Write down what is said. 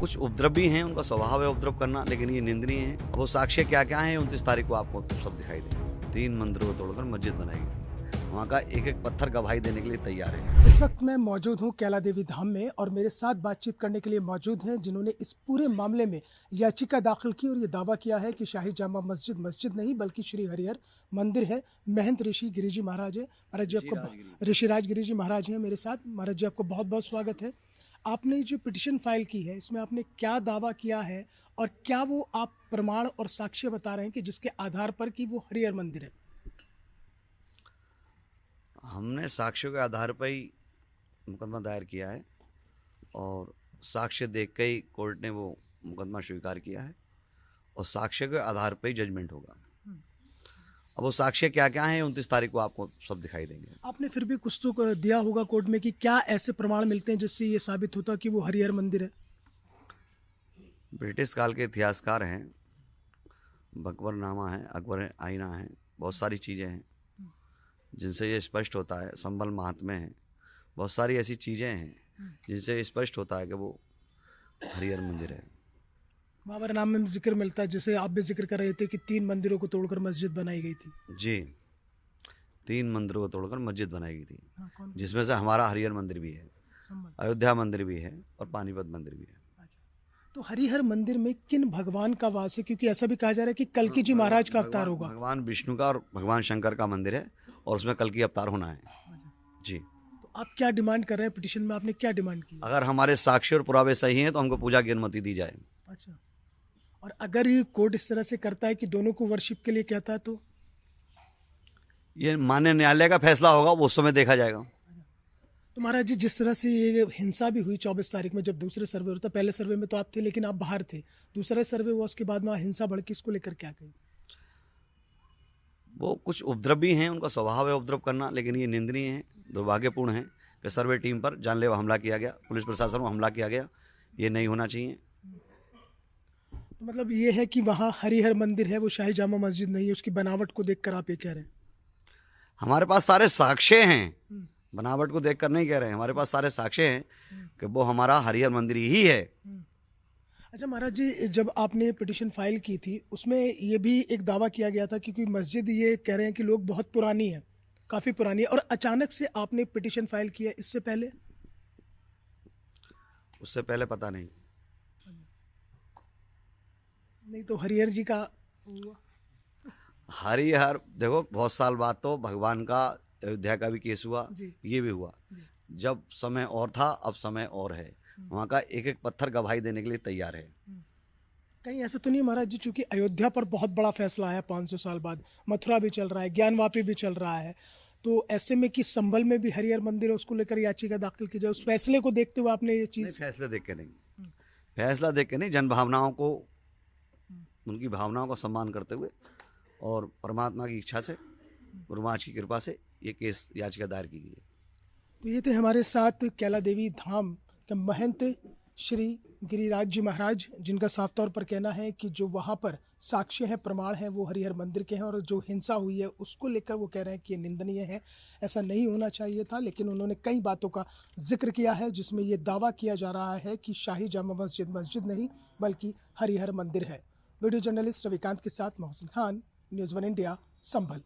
कुछ उपद्रव भी हैं, उनका स्वभाव है उपद्रव करना, लेकिन ये निंदनीय है। अब वो साक्ष्य क्या क्या है 29 तारीख को आपको सब दिखाई देंगे। 3 मंदिरों को तोड़कर मस्जिद बनाएगी, वहाँ का एक एक पत्थर गवाही देने के लिए तैयार है। इस वक्त मैं मौजूद हूँ कैला देवी धाम में और मेरे साथ बातचीत करने के लिए मौजूद हैं जिन्होंने इस पूरे मामले में याचिका दाखिल की और ये दावा किया है कि शाही जामा मस्जिद मस्जिद नहीं बल्कि श्री हरिहर मंदिर है। महंत ऋषि गिरि जी महाराज है। महाराज जी आपको ऋषिराज गिरि जी महाराज हैं मेरे साथ। महाराज जी आपको बहुत बहुत स्वागत है। आपने जो पिटिशन फाइल की है इसमें आपने क्या दावा किया है और क्या वो आप प्रमाण और साक्ष्य बता रहे हैं कि जिसके आधार पर कि वो हरिहर मंदिर है? हमने साक्ष्यों के आधार पर ही मुकदमा दायर किया है और साक्ष्य देख के ही कोर्ट ने वो मुकदमा स्वीकार किया है और साक्ष्य के आधार पर ही जजमेंट होगा। अब वो साक्ष्य क्या क्या है 29 तारीख को आपको सब दिखाई देंगे। आपने फिर भी कुछ तो दिया होगा कोर्ट में कि क्या ऐसे प्रमाण मिलते हैं जिससे ये साबित होता कि वो हरिहर मंदिर है? ब्रिटिश काल के इतिहासकार हैं, बकबरनामा है, अकबर आईना है, बहुत सारी चीज़ें हैं जिनसे ये स्पष्ट होता है। संबल महात्म्य है, बहुत सारी ऐसी चीज़ें हैं जिनसे स्पष्ट होता है कि वो हरिहर मंदिर है। बाबर नाम में जिक्र मिलता है, जैसे आप भी जिक्र कर रहे थे कि 3 मंदिरों को तोड़कर मस्जिद बनाई गई थी। जी, 3 मंदिरों को तोड़कर मस्जिद बनाई गई थी, हाँ, जिसमें से हमारा हरिहर मंदिर भी है, संभल। अयोध्या मंदिर भी है और पानीपत मंदिर भी है। तो हरिहर मंदिर में किन भगवान का वास है? क्योंकि ऐसा भी कहा जा रहा है कि कल्कि जी महाराज का अवतार होगा। भगवान विष्णु का और भगवान शंकर का मंदिर है और उसमें कल की अवतार होना है। जी। तो आप क्या डिमांड कर रहे हैं पिटिशन में? आपने क्या डिमांड की? अगर हमारे साक्ष्य और पुरावे सही हैं तो हमको पूजा की अनुमति दी जाए। अच्छा, और अगर ये कोर्ट इस तरह से करता है कि दोनों को वर्शिप के लिए कहता है तो ये माननीय न्यायालय का फैसला होगा, वो उस समय देखा जाएगा। तो महाराज जी, जिस तरह से ये हिंसा भी हुई 24 तारीख में जब दूसरे सर्वे होता, पहले सर्वे में तो आप थे लेकिन आप बाहर थे, दूसरा सर्वे हुआ उसके बाद में हिंसा भड़की, इसको लेकर क्या कहें? वो कुछ उपद्रव भी हैं, उनका स्वभाव है उपद्रव करना, लेकिन ये निंदनीय है, दुर्भाग्यपूर्ण है कि सर्वे टीम पर जानलेवा हमला किया गया, पुलिस प्रशासन पर हमला किया गया। ये नहीं होना चाहिए। तो मतलब ये है कि वहाँ हरिहर मंदिर है, वो शाही जामा मस्जिद नहीं है, उसकी बनावट को देखकर आप ये कह रहे हैं? हमारे पास सारे साक्ष्य हैं, बनावट को देखकर नहीं कह रहे हैं, हमारे पास सारे साक्ष्य हैं कि वो हमारा हरिहर मंदिर ही है। अच्छा महाराज जी, जब आपने पिटिशन फाइल की थी उसमें ये भी एक दावा किया गया था क्योंकि मस्जिद ये कह रहे हैं कि लोग बहुत पुरानी है, काफ़ी पुरानी है, और अचानक से आपने पिटिशन फाइल किया। इससे पहले? उससे पहले पता नहीं। नहीं तो हरिहर जी का हुआ। हरिहर देखो, बहुत साल बाद तो भगवान का अयोध्या का भी केस हुआ, ये भी हुआ। जब समय और था, अब समय और है। वहाँ का एक एक पत्थर गवाही देने के लिए तैयार है। कहीं ऐसा तो नहीं महाराज जी, चूंकि अयोध्या पर बहुत बड़ा फैसला आया 500 साल बाद, मथुरा भी चल रहा है, ज्ञानवापी भी चल रहा है, तो ऐसे में कि संभल में भी हरिहर मंदिर है, उसको लेकर याचिका दाखिल की जाए, उस फैसले को देखते हुए आपने ये चीज़? फैसला देख के नहीं, फैसला देख के नहीं, जन भावनाओं को, उनकी भावनाओं का सम्मान करते हुए और परमात्मा की इच्छा से, गुरु महाराज की कृपा से ये केस याचिका दायर की गई है। तो ये थे हमारे साथ कैला देवी धाम के महंत श्री गिरिराज जी महाराज, जिनका साफ तौर पर कहना है कि जो वहाँ पर साक्ष्य है, प्रमाण है, वो हरिहर मंदिर के हैं और जो हिंसा हुई है उसको लेकर वो कह रहे हैं कि ये निंदनीय है, ऐसा नहीं होना चाहिए था। लेकिन उन्होंने कई बातों का जिक्र किया है जिसमें ये दावा किया जा रहा है कि शाही जामा मस्जिद मस्जिद नहीं बल्कि हरिहर मंदिर है। वीडियो जर्नलिस्ट रविकांत के साथ मोहसिन खान, न्यूज़ 1 इंडिया, संभल।